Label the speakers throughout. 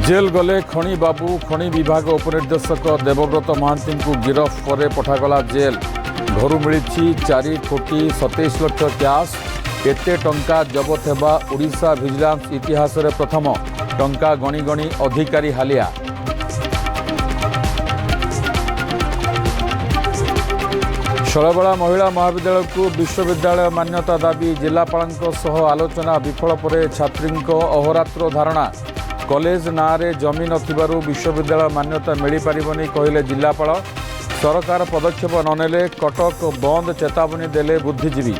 Speaker 1: Jail गले खणी बाबू खणी विभाग उपनिर्देशक देवव्रत महांती को गिरफ पर पठागला जेल। घर मिली 4 कोटी 27 लाख कैश। एते टंका जबत होगा ओडिशा विजिलेंस इतिहास रे प्रथम। टंका गणी गणी अधिकारी हालिया। शैलबाला महिला महाविद्यालय को विश्वविद्यालय मान्यता दाबी। जिलापाल आलोचना विफल पर छात्री अहोरात्र धारणा। कॉलेज नारे जमी नथिबारु विश्वविद्यालय मान्यता मिल पारिबनी कहले जिलापाल। सरकार पदक्षेप ननेले कटक बंद चेतावनी देले बुद्धिजीवी।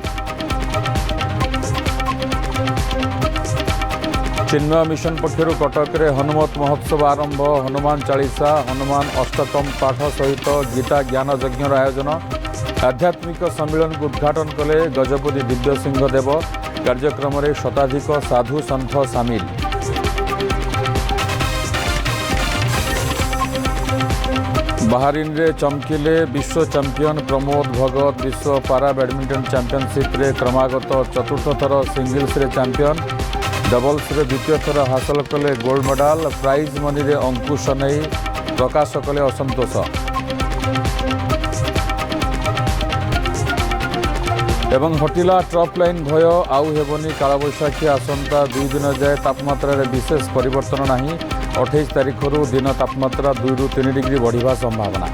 Speaker 1: चिन्मय मिशन पक्षर कटक रे हनुमत महोत्सव आरंभ। हनुमान चालीसा हनुमान अष्टकम पाठ सहित गीता ज्ञान यज्ञर आयोजन। आध्यात्मिक सम्मेलन को उद्घाटन कले गजपति दिव्यसिंह देव। कार्यक्रम में शताधिक साधु सन्थ सामिल। बाहरीन रे चमकिले विश्व चैंपियन प्रमोद भगत। विश्व पारा बैडमिंटन चैंपियनशिप रे क्रमागत चतुर्थ थर सिंगल्स रे चैंपियन। डबल्स रे द्वितीय थर हासिल कले गोल्ड मेडल। प्राइज मनी रे अंकुश नहीं प्रकाश कले असंतोष। एवं हटिला ट्रफ लाइन भय आउ हेबनी कालबैशाखी। आसंता 2 दिन जाए तापमात्रा रे विशेष परिवर्तन नहीं। 28 तारिखर दिन तापमात्रा 2 ରୁ 3 डिग्री बढ़िबा संभावना।